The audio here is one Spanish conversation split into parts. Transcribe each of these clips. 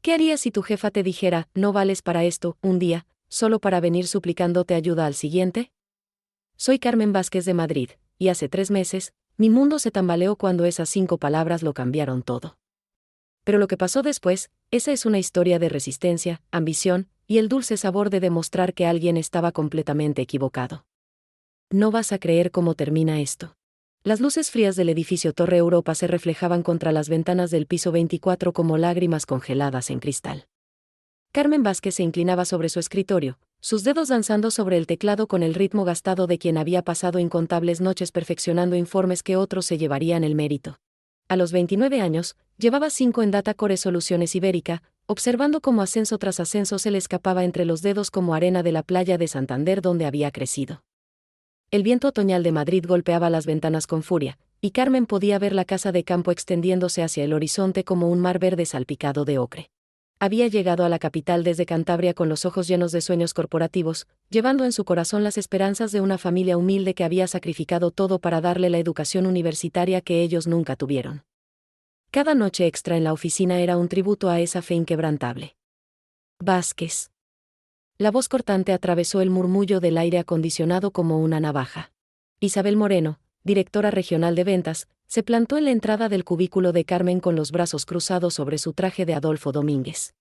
¿Qué harías si tu jefa te dijera, no vales para esto, un día, solo para venir suplicándote ayuda al siguiente? Soy Carmen Vázquez de Madrid, y hace 3 meses, mi mundo se tambaleó cuando esas 5 palabras lo cambiaron todo. Pero lo que pasó después, esa es una historia de resistencia, ambición, y el dulce sabor de demostrar que alguien estaba completamente equivocado. No vas a creer cómo termina esto. Las luces frías del edificio Torre Europa se reflejaban contra las ventanas del piso 24 como lágrimas congeladas en cristal. Carmen Vázquez se inclinaba sobre su escritorio, sus dedos danzando sobre el teclado con el ritmo gastado de quien había pasado incontables noches perfeccionando informes que otros se llevarían el mérito. A los 29 años, llevaba 5 en Data Core Soluciones Ibérica, observando cómo ascenso tras ascenso se le escapaba entre los dedos como arena de la playa de Santander donde había crecido. El viento otoñal de Madrid golpeaba las ventanas con furia, y Carmen podía ver la casa de campo extendiéndose hacia el horizonte como un mar verde salpicado de ocre. Había llegado a la capital desde Cantabria con los ojos llenos de sueños corporativos, llevando en su corazón las esperanzas de una familia humilde que había sacrificado todo para darle la educación universitaria que ellos nunca tuvieron. Cada noche extra en la oficina era un tributo a esa fe inquebrantable. Vázquez. La voz cortante atravesó el murmullo del aire acondicionado como una navaja. Isabel Moreno, directora regional de ventas, se plantó en la entrada del cubículo de Carmen con los brazos cruzados sobre su traje de Adolfo Domínguez.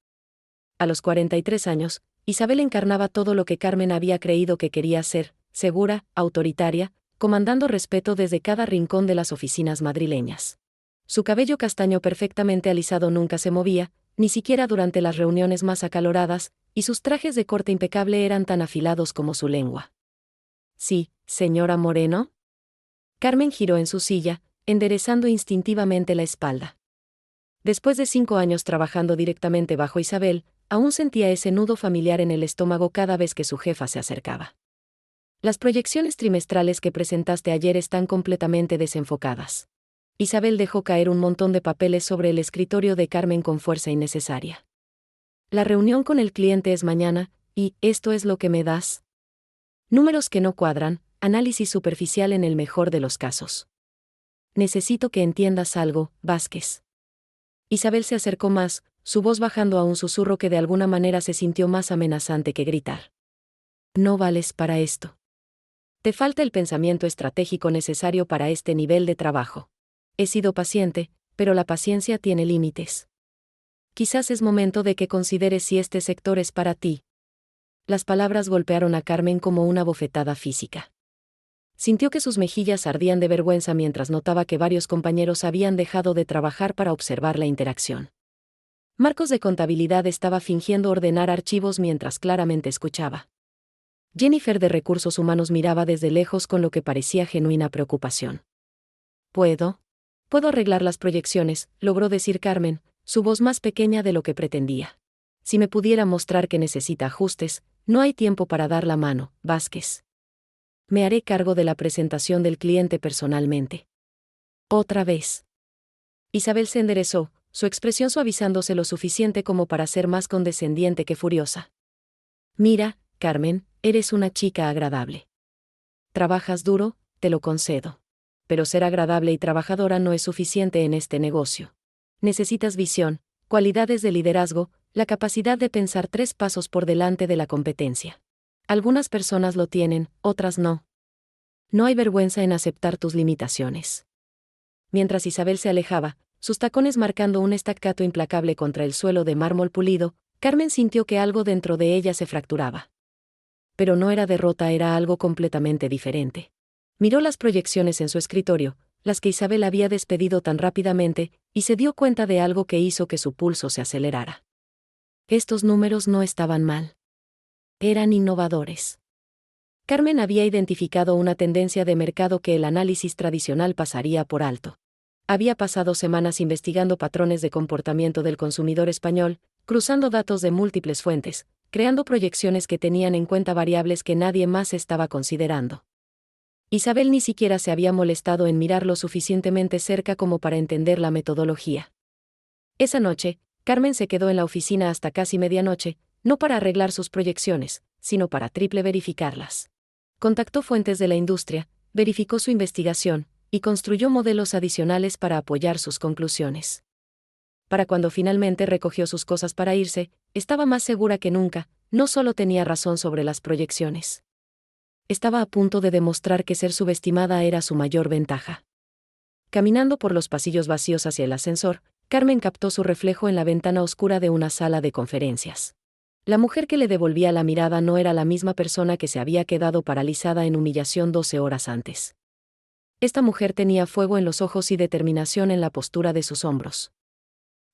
A los 43 años, Isabel encarnaba todo lo que Carmen había creído que quería ser, segura, autoritaria, comandando respeto desde cada rincón de las oficinas madrileñas. Su cabello castaño perfectamente alisado nunca se movía, ni siquiera durante las reuniones más acaloradas, y sus trajes de corte impecable eran tan afilados como su lengua. Sí, señora Moreno. Carmen giró en su silla, enderezando instintivamente la espalda. Después de 5 años trabajando directamente bajo Isabel, aún sentía ese nudo familiar en el estómago cada vez que su jefa se acercaba. Las proyecciones trimestrales que presentaste ayer están completamente desenfocadas. Isabel dejó caer un montón de papeles sobre el escritorio de Carmen con fuerza innecesaria. La reunión con el cliente es mañana, y ¿esto es lo que me das? Números que no cuadran, análisis superficial en el mejor de los casos. Necesito que entiendas algo, Vázquez. Isabel se acercó más, su voz bajando a un susurro que de alguna manera se sintió más amenazante que gritar. No vales para esto. Te falta el pensamiento estratégico necesario para este nivel de trabajo. He sido paciente, pero la paciencia tiene límites. Quizás es momento de que consideres si este sector es para ti. Las palabras golpearon a Carmen como una bofetada física. Sintió que sus mejillas ardían de vergüenza mientras notaba que varios compañeros habían dejado de trabajar para observar la interacción. Marcos de contabilidad estaba fingiendo ordenar archivos mientras claramente escuchaba. Jennifer de Recursos Humanos miraba desde lejos con lo que parecía genuina preocupación. ¿Puedo arreglar las proyecciones?, logró decir Carmen, su voz más pequeña de lo que pretendía. Si me pudiera mostrar que necesita ajustes, no hay tiempo para dar la mano, Vázquez. Me haré cargo de la presentación del cliente personalmente. Otra vez. Isabel se enderezó, su expresión suavizándose lo suficiente como para ser más condescendiente que furiosa. Mira, Carmen, eres una chica agradable. Trabajas duro, te lo concedo. Pero ser agradable y trabajadora no es suficiente en este negocio. Necesitas visión, cualidades de liderazgo, la capacidad de pensar 3 pasos por delante de la competencia. Algunas personas lo tienen, otras no. No hay vergüenza en aceptar tus limitaciones. Mientras Isabel se alejaba, sus tacones marcando un staccato implacable contra el suelo de mármol pulido, Carmen sintió que algo dentro de ella se fracturaba. Pero no era derrota, era algo completamente diferente. Miró las proyecciones en su escritorio, las que Isabel había despedido tan rápidamente, y se dio cuenta de algo que hizo que su pulso se acelerara. Estos números no estaban mal. Eran innovadores. Carmen había identificado una tendencia de mercado que el análisis tradicional pasaría por alto. Había pasado semanas investigando patrones de comportamiento del consumidor español, cruzando datos de múltiples fuentes, creando proyecciones que tenían en cuenta variables que nadie más estaba considerando. Isabel ni siquiera se había molestado en mirar lo suficientemente cerca como para entender la metodología. Esa noche, Carmen se quedó en la oficina hasta casi medianoche, no para arreglar sus proyecciones, sino para triple verificarlas. Contactó fuentes de la industria, verificó su investigación, y construyó modelos adicionales para apoyar sus conclusiones. Para cuando finalmente recogió sus cosas para irse, estaba más segura que nunca. No solo tenía razón sobre las proyecciones. Estaba a punto de demostrar que ser subestimada era su mayor ventaja. Caminando por los pasillos vacíos hacia el ascensor, Carmen captó su reflejo en la ventana oscura de una sala de conferencias. La mujer que le devolvía la mirada no era la misma persona que se había quedado paralizada en humillación 12 horas antes. Esta mujer tenía fuego en los ojos y determinación en la postura de sus hombros.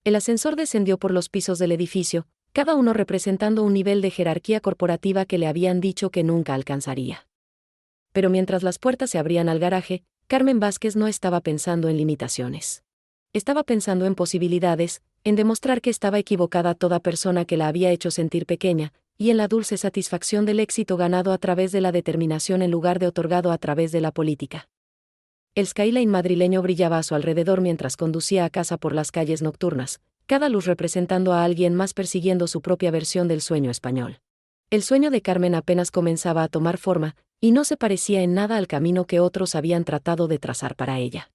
El ascensor descendió por los pisos del edificio, cada uno representando un nivel de jerarquía corporativa que le habían dicho que nunca alcanzaría. Pero mientras las puertas se abrían al garaje, Carmen Vázquez no estaba pensando en limitaciones. Estaba pensando en posibilidades, en demostrar que estaba equivocada toda persona que la había hecho sentir pequeña, y en la dulce satisfacción del éxito ganado a través de la determinación en lugar de otorgado a través de la política. El skyline madrileño brillaba a su alrededor mientras conducía a casa por las calles nocturnas, cada luz representando a alguien más persiguiendo su propia versión del sueño español. El sueño de Carmen apenas comenzaba a tomar forma, y no se parecía en nada al camino que otros habían tratado de trazar para ella.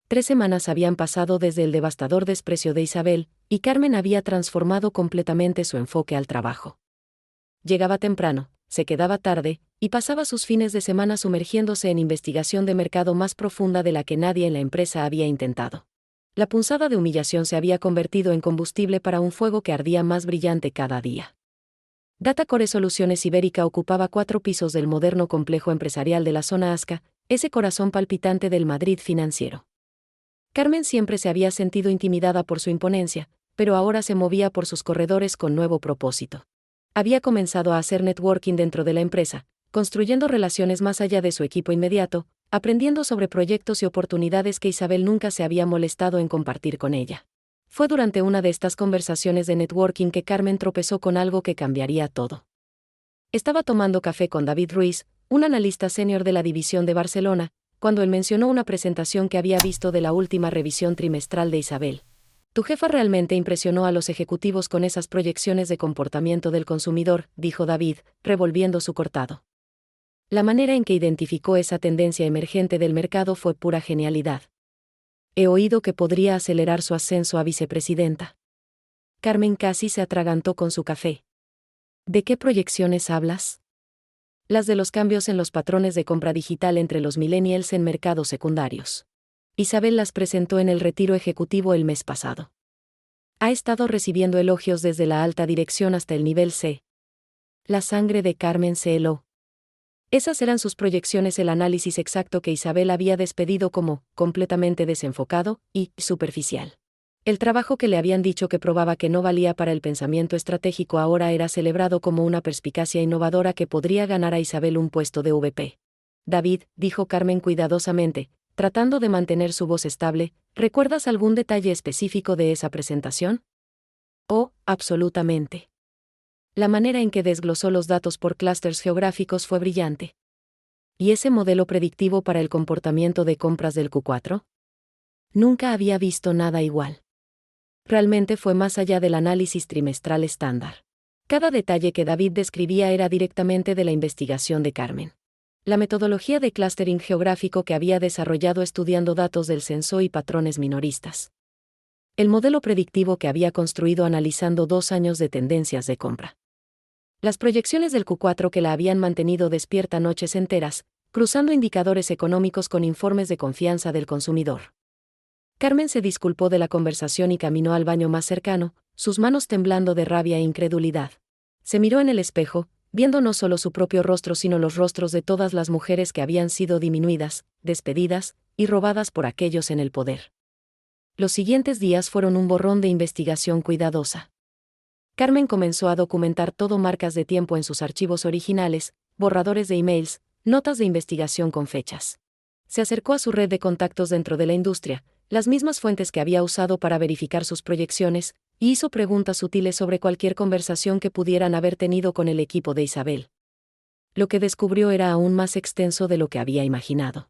3 semanas habían pasado desde el devastador desprecio de Isabel, y Carmen había transformado completamente su enfoque al trabajo. Llegaba temprano, se quedaba tarde, y pasaba sus fines de semana sumergiéndose en investigación de mercado más profunda de la que nadie en la empresa había intentado. La punzada de humillación se había convertido en combustible para un fuego que ardía más brillante cada día. Datacore Soluciones Ibérica ocupaba 4 pisos del moderno complejo empresarial de la zona Azca, ese corazón palpitante del Madrid financiero. Carmen siempre se había sentido intimidada por su imponencia, pero ahora se movía por sus corredores con nuevo propósito. Había comenzado a hacer networking dentro de la empresa, construyendo relaciones más allá de su equipo inmediato, aprendiendo sobre proyectos y oportunidades que Isabel nunca se había molestado en compartir con ella. Fue durante una de estas conversaciones de networking que Carmen tropezó con algo que cambiaría todo. Estaba tomando café con David Ruiz, un analista senior de la división de Barcelona, cuando él mencionó una presentación que había visto de la última revisión trimestral de Isabel. Tu jefa realmente impresionó a los ejecutivos con esas proyecciones de comportamiento del consumidor, dijo David, revolviendo su cortado. La manera en que identificó esa tendencia emergente del mercado fue pura genialidad. He oído que podría acelerar su ascenso a vicepresidenta. Carmen casi se atragantó con su café. ¿De qué proyecciones hablas? Las de los cambios en los patrones de compra digital entre los millennials en mercados secundarios. Isabel las presentó en el retiro ejecutivo el mes pasado. Ha estado recibiendo elogios desde la alta dirección hasta el nivel C. La sangre de Carmen se heló. Esas eran sus proyecciones, el análisis exacto que Isabel había despedido como completamente desenfocado y superficial. El trabajo que le habían dicho que probaba que no valía para el pensamiento estratégico ahora era celebrado como una perspicacia innovadora que podría ganar a Isabel un puesto de VP. David, dijo Carmen cuidadosamente, tratando de mantener su voz estable, ¿recuerdas algún detalle específico de esa presentación? Oh, absolutamente. La manera en que desglosó los datos por clústeres geográficos fue brillante. ¿Y ese modelo predictivo para el comportamiento de compras del Q4? Nunca había visto nada igual. Realmente fue más allá del análisis trimestral estándar. Cada detalle que David describía era directamente de la investigación de Carmen. La metodología de clustering geográfico que había desarrollado estudiando datos del censo y patrones minoristas. El modelo predictivo que había construido analizando 2 años de tendencias de compra. Las proyecciones del Q4 que la habían mantenido despierta noches enteras, cruzando indicadores económicos con informes de confianza del consumidor. Carmen se disculpó de la conversación y caminó al baño más cercano, sus manos temblando de rabia e incredulidad. Se miró en el espejo, viendo no solo su propio rostro sino los rostros de todas las mujeres que habían sido disminuidas, despedidas y robadas por aquellos en el poder. Los siguientes días fueron un borrón de investigación cuidadosa. Carmen comenzó a documentar todo, marcas de tiempo en sus archivos originales, borradores de emails, notas de investigación con fechas. Se acercó a su red de contactos dentro de la industria, las mismas fuentes que había usado para verificar sus proyecciones, y hizo preguntas sutiles sobre cualquier conversación que pudieran haber tenido con el equipo de Isabel. Lo que descubrió era aún más extenso de lo que había imaginado.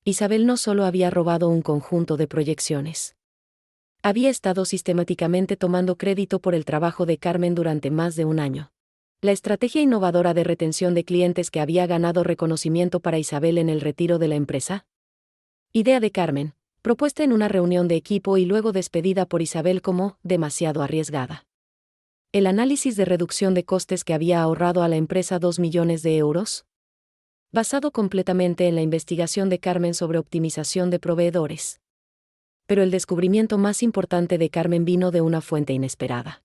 Isabel no solo había robado un conjunto de proyecciones. Había estado sistemáticamente tomando crédito por el trabajo de Carmen durante más de un año. La estrategia innovadora de retención de clientes que había ganado reconocimiento para Isabel en el retiro de la empresa. Idea de Carmen, propuesta en una reunión de equipo y luego despedida por Isabel como demasiado arriesgada. El análisis de reducción de costes que había ahorrado a la empresa 2 millones de euros, basado completamente en la investigación de Carmen sobre optimización de proveedores. Pero el descubrimiento más importante de Carmen vino de una fuente inesperada.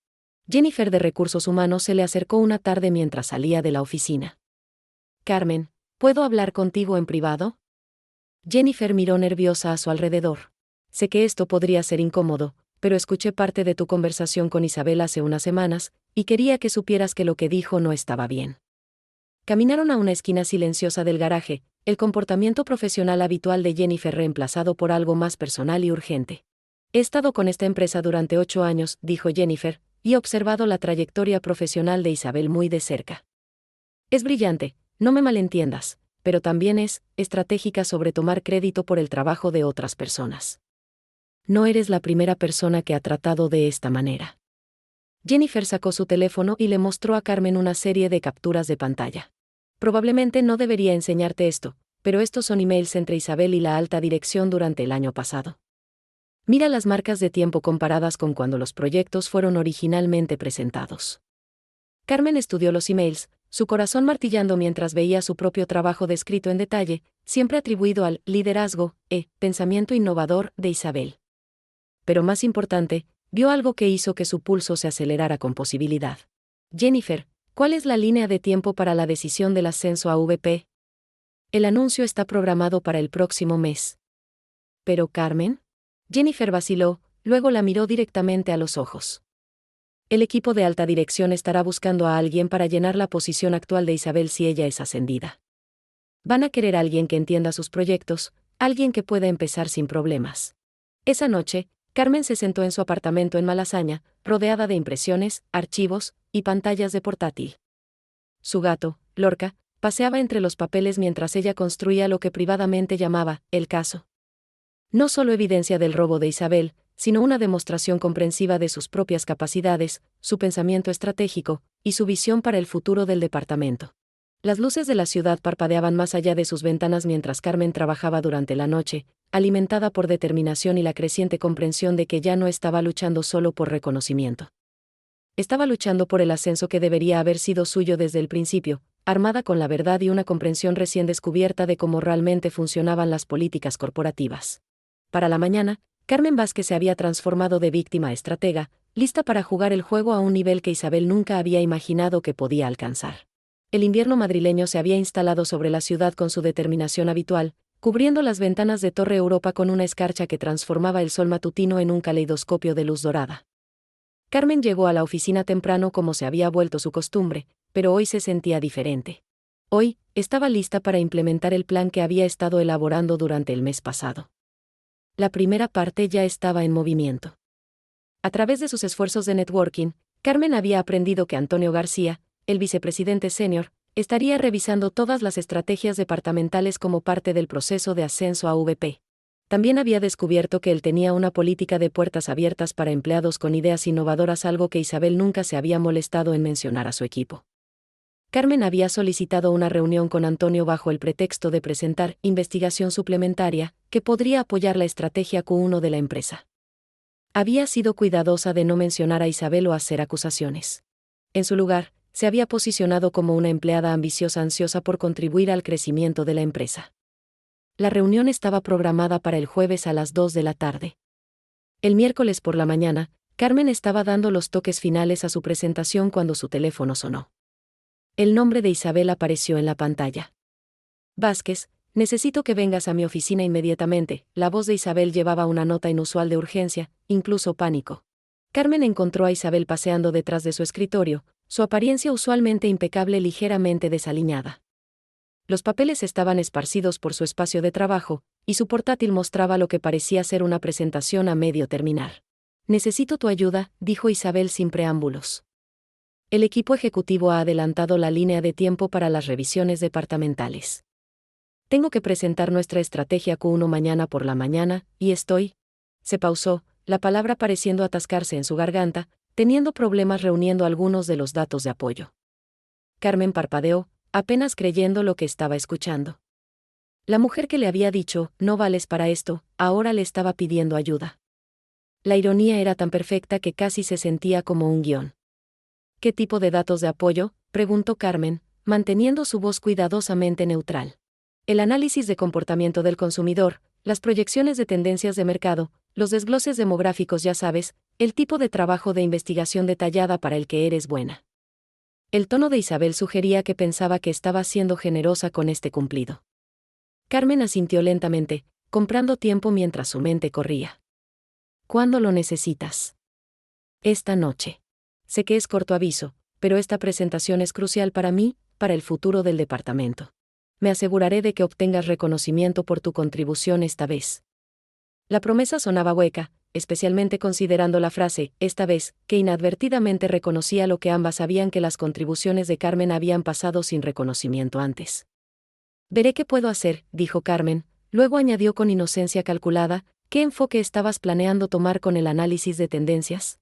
Jennifer de Recursos Humanos se le acercó una tarde mientras salía de la oficina. Carmen, ¿puedo hablar contigo en privado? Jennifer miró nerviosa a su alrededor. Sé que esto podría ser incómodo, pero escuché parte de tu conversación con Isabel hace unas semanas, y quería que supieras que lo que dijo no estaba bien. Caminaron a una esquina silenciosa del garaje, el comportamiento profesional habitual de Jennifer reemplazado por algo más personal y urgente. He estado con esta empresa durante 8 años, dijo Jennifer, y he observado la trayectoria profesional de Isabel muy de cerca. Es brillante, no me malentiendas, pero también es estratégica sobre tomar crédito por el trabajo de otras personas. No eres la primera persona que ha tratado de esta manera. Jennifer sacó su teléfono y le mostró a Carmen una serie de capturas de pantalla. Probablemente no debería enseñarte esto, pero estos son emails entre Isabel y la alta dirección durante el año pasado. Mira las marcas de tiempo comparadas con cuando los proyectos fueron originalmente presentados. Carmen estudió los emails, su corazón martillando mientras veía su propio trabajo descrito en detalle, siempre atribuido al liderazgo pensamiento innovador de Isabel. Pero más importante, vio algo que hizo que su pulso se acelerara con posibilidad. Jennifer, ¿cuál es la línea de tiempo para la decisión del ascenso a VP? El anuncio está programado para el próximo mes. ¿Pero Carmen? Jennifer vaciló, luego la miró directamente a los ojos. El equipo de alta dirección estará buscando a alguien para llenar la posición actual de Isabel si ella es ascendida. Van a querer a alguien que entienda sus proyectos, alguien que pueda empezar sin problemas. Esa noche, Carmen se sentó en su apartamento en Malasaña, rodeada de impresiones, archivos y pantallas de portátil. Su gato, Lorca, paseaba entre los papeles mientras ella construía lo que privadamente llamaba el caso. No solo evidencia del robo de Isabel, sino una demostración comprensiva de sus propias capacidades, su pensamiento estratégico y su visión para el futuro del departamento. Las luces de la ciudad parpadeaban más allá de sus ventanas mientras Carmen trabajaba durante la noche, alimentada por determinación y la creciente comprensión de que ya no estaba luchando solo por reconocimiento. Estaba luchando por el ascenso que debería haber sido suyo desde el principio, armada con la verdad y una comprensión recién descubierta de cómo realmente funcionaban las políticas corporativas. Para la mañana, Carmen Vázquez se había transformado de víctima a estratega, lista para jugar el juego a un nivel que Isabel nunca había imaginado que podía alcanzar. El invierno madrileño se había instalado sobre la ciudad con su determinación habitual, cubriendo las ventanas de Torre Europa con una escarcha que transformaba el sol matutino en un caleidoscopio de luz dorada. Carmen llegó a la oficina temprano como se había vuelto su costumbre, pero hoy se sentía diferente. Hoy, estaba lista para implementar el plan que había estado elaborando durante el mes pasado. La primera parte ya estaba en movimiento. A través de sus esfuerzos de networking, Carmen había aprendido que Antonio García, el vicepresidente senior, estaría revisando todas las estrategias departamentales como parte del proceso de ascenso a VP. También había descubierto que él tenía una política de puertas abiertas para empleados con ideas innovadoras, algo que Isabel nunca se había molestado en mencionar a su equipo. Carmen había solicitado una reunión con Antonio bajo el pretexto de presentar investigación suplementaria que podría apoyar la estrategia Q1 de la empresa. Había sido cuidadosa de no mencionar a Isabel o hacer acusaciones. En su lugar, se había posicionado como una empleada ambiciosa ansiosa por contribuir al crecimiento de la empresa. La reunión estaba programada para el jueves a las 2 de la tarde. El miércoles por la mañana, Carmen estaba dando los toques finales a su presentación cuando su teléfono sonó. El nombre de Isabel apareció en la pantalla. Vázquez, necesito que vengas a mi oficina inmediatamente. La voz de Isabel llevaba una nota inusual de urgencia, incluso pánico. Carmen encontró a Isabel paseando detrás de su escritorio, su apariencia usualmente impecable ligeramente desaliñada. Los papeles estaban esparcidos por su espacio de trabajo, y su portátil mostraba lo que parecía ser una presentación a medio terminar. Necesito tu ayuda, dijo Isabel sin preámbulos. El equipo ejecutivo ha adelantado la línea de tiempo para las revisiones departamentales. Tengo que presentar nuestra estrategia Q1 mañana por la mañana, y estoy... Se pausó, la palabra pareciendo atascarse en su garganta, teniendo problemas reuniendo algunos de los datos de apoyo. Carmen parpadeó, apenas creyendo lo que estaba escuchando. La mujer que le había dicho, no vales para esto, ahora le estaba pidiendo ayuda. La ironía era tan perfecta que casi se sentía como un guión. ¿Qué tipo de datos de apoyo?, preguntó Carmen, manteniendo su voz cuidadosamente neutral. El análisis de comportamiento del consumidor, las proyecciones de tendencias de mercado, los desgloses demográficos, ya sabes, el tipo de trabajo de investigación detallada para el que eres buena. El tono de Isabel sugería que pensaba que estaba siendo generosa con este cumplido. Carmen asintió lentamente, comprando tiempo mientras su mente corría. ¿Cuándo lo necesitas? Esta noche. Sé que es corto aviso, pero esta presentación es crucial para mí, para el futuro del departamento. Me aseguraré de que obtengas reconocimiento por tu contribución esta vez. La promesa sonaba hueca, especialmente considerando la frase, esta vez, que inadvertidamente reconocía lo que ambas sabían, que las contribuciones de Carmen habían pasado sin reconocimiento antes. Veré qué puedo hacer, dijo Carmen, luego añadió con inocencia calculada, ¿qué enfoque estabas planeando tomar con el análisis de tendencias?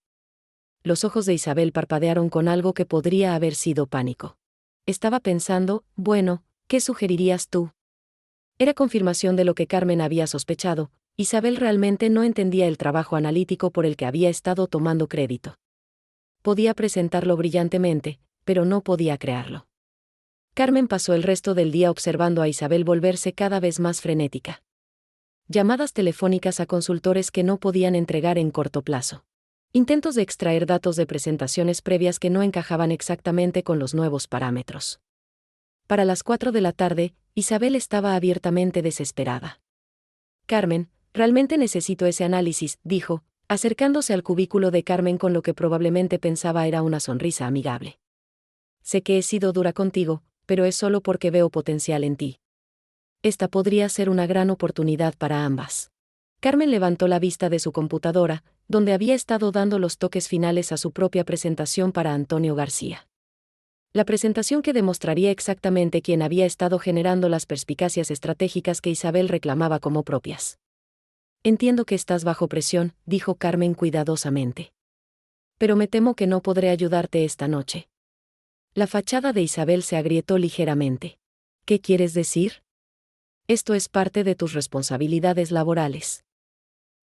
Los ojos de Isabel parpadearon con algo que podría haber sido pánico. Estaba pensando, bueno, ¿qué sugerirías tú? Era confirmación de lo que Carmen había sospechado. Isabel realmente no entendía el trabajo analítico por el que había estado tomando crédito. Podía presentarlo brillantemente, pero no podía crearlo. Carmen pasó el resto del día observando a Isabel volverse cada vez más frenética. Llamadas telefónicas a consultores que no podían entregar en corto plazo. Intentos de extraer datos de presentaciones previas que no encajaban exactamente con los nuevos parámetros. Para las 4 de la tarde, Isabel estaba abiertamente desesperada. Carmen, realmente necesito ese análisis, dijo, acercándose al cubículo de Carmen con lo que probablemente pensaba era una sonrisa amigable. Sé que he sido dura contigo, pero es solo porque veo potencial en ti. Esta podría ser una gran oportunidad para ambas. Carmen levantó la vista de su computadora, donde había estado dando los toques finales a su propia presentación para Antonio García. La presentación que demostraría exactamente quién había estado generando las perspicacias estratégicas que Isabel reclamaba como propias. Entiendo que estás bajo presión, dijo Carmen cuidadosamente. Pero me temo que no podré ayudarte esta noche. La fachada de Isabel se agrietó ligeramente. ¿Qué quieres decir? Esto es parte de tus responsabilidades laborales.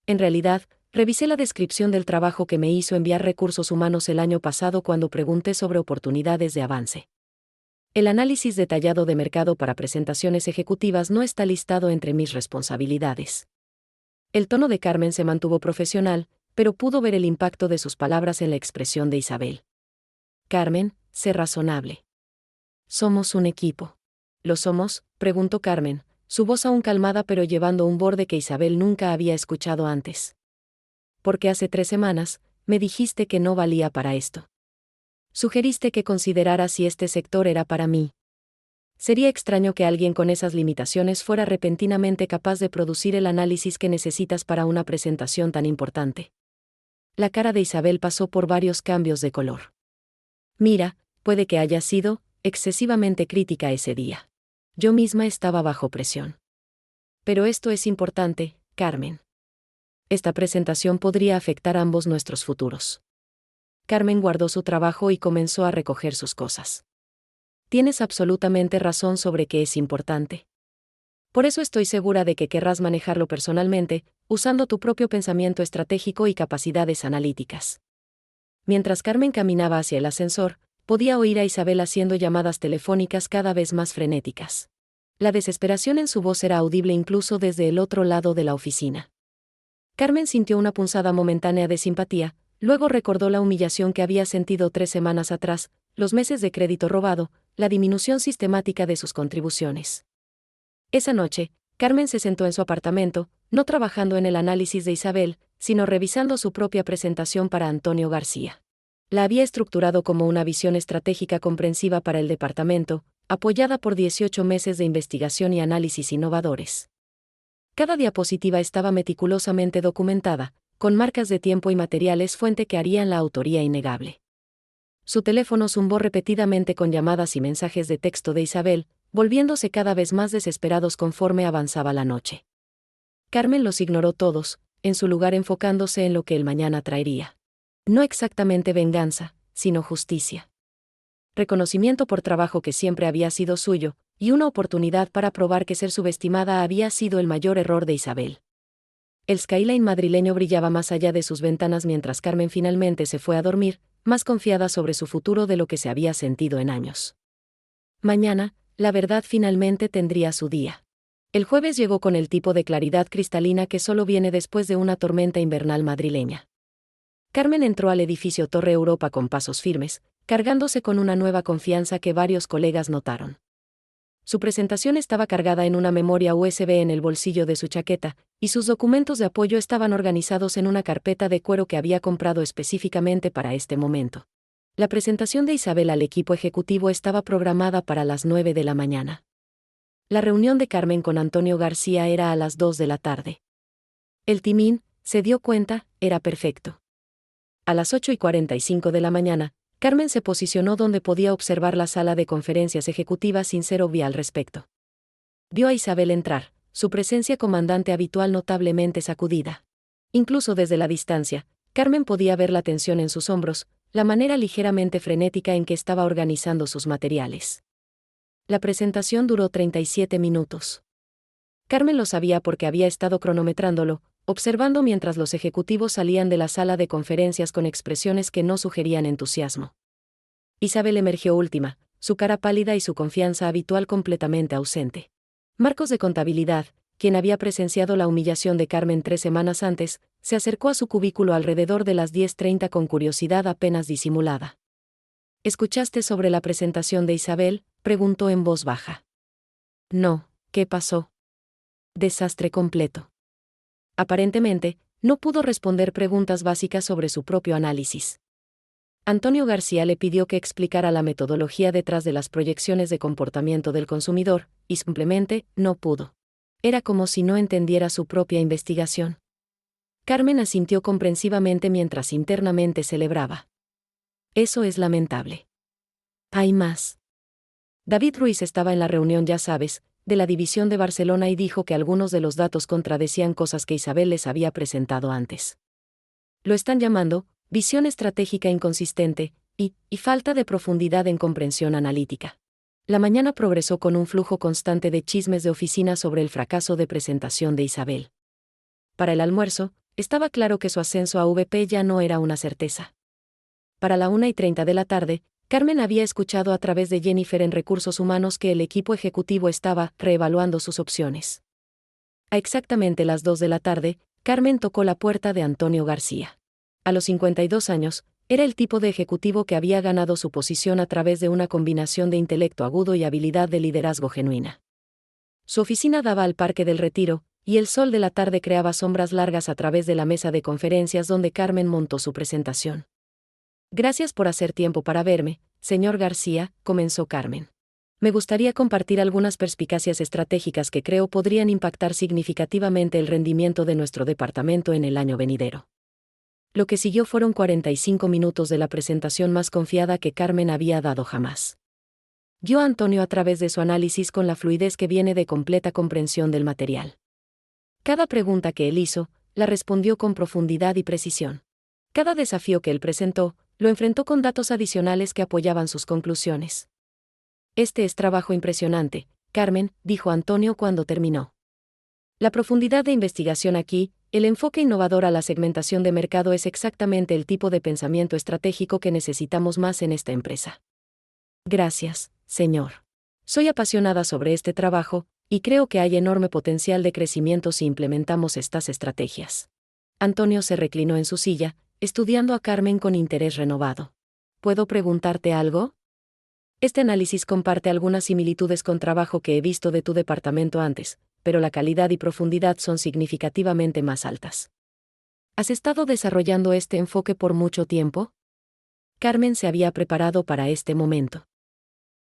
En realidad, revisé la descripción del trabajo que me hizo enviar Recursos Humanos el año pasado cuando pregunté sobre oportunidades de avance. El análisis detallado de mercado para presentaciones ejecutivas no está listado entre mis responsabilidades. El tono de Carmen se mantuvo profesional, pero pudo ver el impacto de sus palabras en la expresión de Isabel. Carmen, sé razonable. Somos un equipo. ¿Lo somos?, preguntó Carmen, su voz aún calmada pero llevando un borde que Isabel nunca había escuchado antes. Porque hace 3 semanas, me dijiste que no valía para esto. Sugeriste que considerara si este sector era para mí. Sería extraño que alguien con esas limitaciones fuera repentinamente capaz de producir el análisis que necesitas para una presentación tan importante. La cara de Isabel pasó por varios cambios de color. Mira, puede que haya sido excesivamente crítica ese día. Yo misma estaba bajo presión. Pero esto es importante, Carmen. Esta presentación podría afectar ambos nuestros futuros. Carmen guardó su trabajo y comenzó a recoger sus cosas. Tienes absolutamente razón sobre que es importante. Por eso estoy segura de que querrás manejarlo personalmente, usando tu propio pensamiento estratégico y capacidades analíticas. Mientras Carmen caminaba hacia el ascensor, podía oír a Isabel haciendo llamadas telefónicas cada vez más frenéticas. La desesperación en su voz era audible incluso desde el otro lado de la oficina. Carmen sintió una punzada momentánea de simpatía, luego recordó la humillación que había sentido 3 semanas atrás, los meses de crédito robado, la disminución sistemática de sus contribuciones. Esa noche, Carmen se sentó en su apartamento, no trabajando en el análisis de Isabel, sino revisando su propia presentación para Antonio García. La había estructurado como una visión estratégica comprensiva para el departamento, apoyada por 18 meses de investigación y análisis innovadores. Cada diapositiva estaba meticulosamente documentada, con marcas de tiempo y materiales fuente que harían la autoría innegable. Su teléfono zumbó repetidamente con llamadas y mensajes de texto de Isabel, volviéndose cada vez más desesperados conforme avanzaba la noche. Carmen los ignoró todos, en su lugar enfocándose en lo que el mañana traería. No exactamente venganza, sino justicia. Reconocimiento por trabajo que siempre había sido suyo, y una oportunidad para probar que ser subestimada había sido el mayor error de Isabel. El skyline madrileño brillaba más allá de sus ventanas mientras Carmen finalmente se fue a dormir, más confiada sobre su futuro de lo que se había sentido en años. Mañana, la verdad finalmente tendría su día. El jueves llegó con el tipo de claridad cristalina que solo viene después de una tormenta invernal madrileña. Carmen entró al edificio Torre Europa con pasos firmes, cargándose con una nueva confianza que varios colegas notaron. Su presentación estaba cargada en una memoria USB en el bolsillo de su chaqueta, y sus documentos de apoyo estaban organizados en una carpeta de cuero que había comprado específicamente para este momento. La presentación de Isabel al equipo ejecutivo estaba programada para las 9 de la mañana. La reunión de Carmen con Antonio García era a las 2 de la tarde. El timín, se dio cuenta, era perfecto. A las 8:45 de la mañana, Carmen se posicionó donde podía observar la sala de conferencias ejecutivas sin ser obvia al respecto. Vio a Isabel entrar, su presencia comandante habitual notablemente sacudida. Incluso desde la distancia, Carmen podía ver la tensión en sus hombros, la manera ligeramente frenética en que estaba organizando sus materiales. La presentación duró 37 minutos. Carmen lo sabía porque había estado cronometrándolo, observando mientras los ejecutivos salían de la sala de conferencias con expresiones que no sugerían entusiasmo. Isabel emergió última, su cara pálida y su confianza habitual completamente ausente. Marcos de Contabilidad, quien había presenciado la humillación de Carmen 3 semanas antes, se acercó a su cubículo alrededor de las 10:30 con curiosidad apenas disimulada. ¿Escuchaste sobre la presentación de Isabel?, preguntó en voz baja. No, ¿qué pasó? Desastre completo. Aparentemente, no pudo responder preguntas básicas sobre su propio análisis. Antonio García le pidió que explicara la metodología detrás de las proyecciones de comportamiento del consumidor, y simplemente no pudo. Era como si no entendiera su propia investigación. Carmen asintió comprensivamente mientras internamente celebraba. Eso es lamentable. Hay más. David Ruiz estaba en la reunión, ya sabes, de la división de Barcelona y dijo que algunos de los datos contradecían cosas que Isabel les había presentado antes. Lo están llamando visión estratégica inconsistente y falta de profundidad en comprensión analítica. La mañana progresó con un flujo constante de chismes de oficina sobre el fracaso de presentación de Isabel. Para el almuerzo, estaba claro que su ascenso a VP ya no era una certeza. Para la 1:30 de la tarde, Carmen había escuchado a través de Jennifer en Recursos Humanos que el equipo ejecutivo estaba reevaluando sus opciones. A exactamente las 2 de la tarde, Carmen tocó la puerta de Antonio García. A los 52 años, era el tipo de ejecutivo que había ganado su posición a través de una combinación de intelecto agudo y habilidad de liderazgo genuina. Su oficina daba al Parque del Retiro, y el sol de la tarde creaba sombras largas a través de la mesa de conferencias donde Carmen montó su presentación. Gracias por hacer tiempo para verme, señor García, comenzó Carmen. Me gustaría compartir algunas perspicacias estratégicas que creo podrían impactar significativamente el rendimiento de nuestro departamento en el año venidero. Lo que siguió fueron 45 minutos de la presentación más confiada que Carmen había dado jamás. Guió a Antonio a través de su análisis con la fluidez que viene de completa comprensión del material. Cada pregunta que él hizo, la respondió con profundidad y precisión. Cada desafío que él presentó, lo enfrentó con datos adicionales que apoyaban sus conclusiones. Este es trabajo impresionante, Carmen, dijo Antonio cuando terminó. La profundidad de investigación aquí, el enfoque innovador a la segmentación de mercado es exactamente el tipo de pensamiento estratégico que necesitamos más en esta empresa. Gracias, señor. Soy apasionada sobre este trabajo, y creo que hay enorme potencial de crecimiento si implementamos estas estrategias. Antonio se reclinó en su silla, estudiando a Carmen con interés renovado. ¿Puedo preguntarte algo? Este análisis comparte algunas similitudes con trabajo que he visto de tu departamento antes, pero la calidad y profundidad son significativamente más altas. ¿Has estado desarrollando este enfoque por mucho tiempo? Carmen se había preparado para este momento.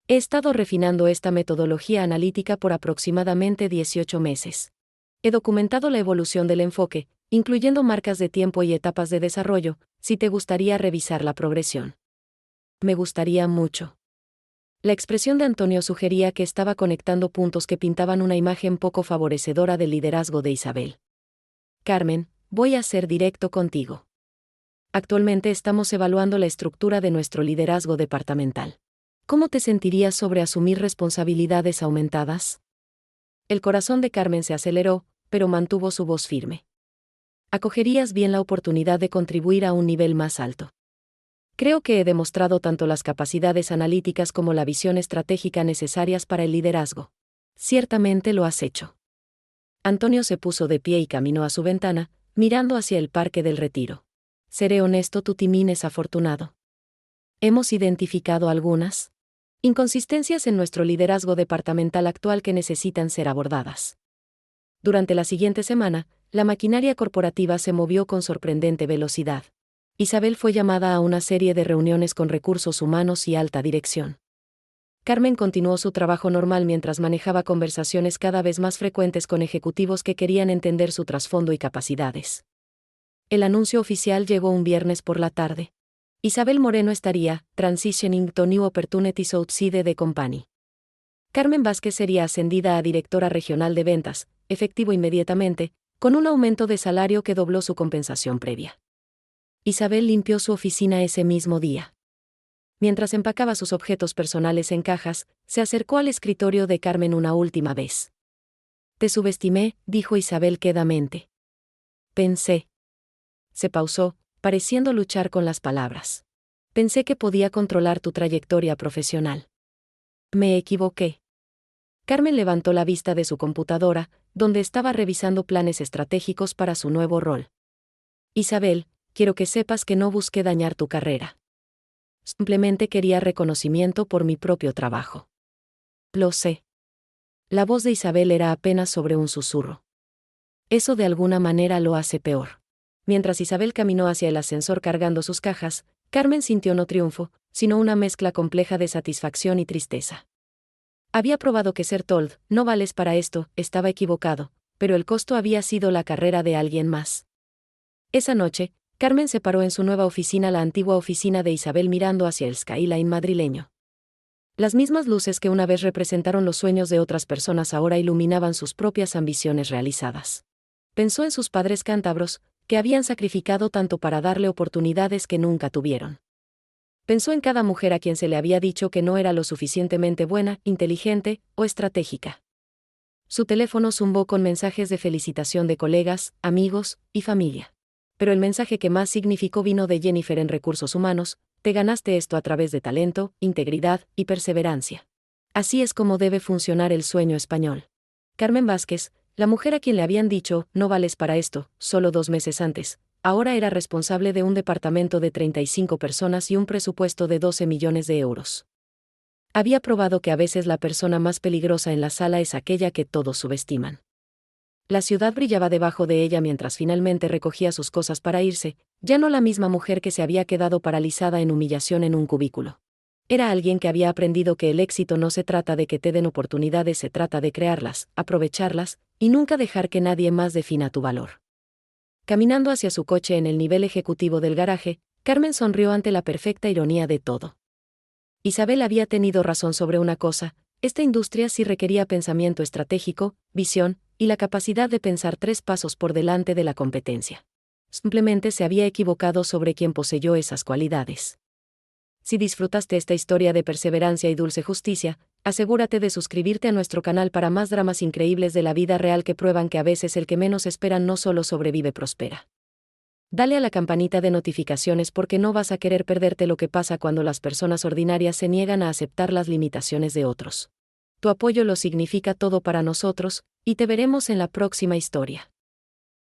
He estado refinando esta metodología analítica por aproximadamente 18 meses. He documentado la evolución del enfoque, incluyendo marcas de tiempo y etapas de desarrollo, si te gustaría revisar la progresión. Me gustaría mucho. La expresión de Antonio sugería que estaba conectando puntos que pintaban una imagen poco favorecedora del liderazgo de Isabel. Carmen, voy a ser directo contigo. Actualmente estamos evaluando la estructura de nuestro liderazgo departamental. ¿Cómo te sentirías sobre asumir responsabilidades aumentadas? El corazón de Carmen se aceleró, pero mantuvo su voz firme. Acogerías bien la oportunidad de contribuir a un nivel más alto. Creo que he demostrado tanto las capacidades analíticas como la visión estratégica necesarias para el liderazgo. Ciertamente lo has hecho. Antonio se puso de pie y caminó a su ventana, mirando hacia el Parque del Retiro. Seré honesto, tu timín es afortunado. Hemos identificado algunas inconsistencias en nuestro liderazgo departamental actual que necesitan ser abordadas. Durante la siguiente semana, la maquinaria corporativa se movió con sorprendente velocidad. Isabel fue llamada a una serie de reuniones con recursos humanos y alta dirección. Carmen continuó su trabajo normal mientras manejaba conversaciones cada vez más frecuentes con ejecutivos que querían entender su trasfondo y capacidades. El anuncio oficial llegó un viernes por la tarde. Isabel Moreno estaría transitioning to new opportunities outside the company. Carmen Vázquez sería ascendida a directora regional de ventas, efectivo inmediatamente, con un aumento de salario que dobló su compensación previa. Isabel limpió su oficina ese mismo día. Mientras empacaba sus objetos personales en cajas, se acercó al escritorio de Carmen una última vez. Te subestimé, dijo Isabel quedamente. Pensé. Se pausó, pareciendo luchar con las palabras. Pensé que podía controlar tu trayectoria profesional. Me equivoqué. Carmen levantó la vista de su computadora, donde estaba revisando planes estratégicos para su nuevo rol. Isabel, quiero que sepas que no busqué dañar tu carrera. Simplemente quería reconocimiento por mi propio trabajo. Lo sé. La voz de Isabel era apenas sobre un susurro. Eso de alguna manera lo hace peor. Mientras Isabel caminó hacia el ascensor cargando sus cajas, Carmen sintió no triunfo, sino una mezcla compleja de satisfacción y tristeza. Había probado que ser told, no vales para esto, estaba equivocado, pero el costo había sido la carrera de alguien más. Esa noche, Carmen se paró en su nueva oficina, la antigua oficina de Isabel, mirando hacia el skyline madrileño. Las mismas luces que una vez representaron los sueños de otras personas ahora iluminaban sus propias ambiciones realizadas. Pensó en sus padres cántabros, que habían sacrificado tanto para darle oportunidades que nunca tuvieron. Pensó en cada mujer a quien se le había dicho que no era lo suficientemente buena, inteligente o estratégica. Su teléfono zumbó con mensajes de felicitación de colegas, amigos y familia. Pero el mensaje que más significó vino de Jennifer en Recursos Humanos: te ganaste esto a través de talento, integridad y perseverancia. Así es como debe funcionar el sueño español. Carmen Vázquez, la mujer a quien le habían dicho, no vales para esto, solo 2 meses antes, ahora era responsable de un departamento de 35 personas y un presupuesto de 12 millones de euros. Había probado que a veces la persona más peligrosa en la sala es aquella que todos subestiman. La ciudad brillaba debajo de ella mientras finalmente recogía sus cosas para irse, ya no la misma mujer que se había quedado paralizada en humillación en un cubículo. Era alguien que había aprendido que el éxito no se trata de que te den oportunidades, se trata de crearlas, aprovecharlas, y nunca dejar que nadie más defina tu valor. Caminando hacia su coche en el nivel ejecutivo del garaje, Carmen sonrió ante la perfecta ironía de todo. Isabel había tenido razón sobre una cosa: esta industria sí requería pensamiento estratégico, visión, y la capacidad de pensar 3 pasos por delante de la competencia. Simplemente se había equivocado sobre quién poseyó esas cualidades. Si disfrutaste esta historia de perseverancia y dulce justicia, asegúrate de suscribirte a nuestro canal para más dramas increíbles de la vida real que prueban que a veces el que menos esperan no solo sobrevive, prospera. Dale a la campanita de notificaciones porque no vas a querer perderte lo que pasa cuando las personas ordinarias se niegan a aceptar las limitaciones de otros. Tu apoyo lo significa todo para nosotros, y te veremos en la próxima historia.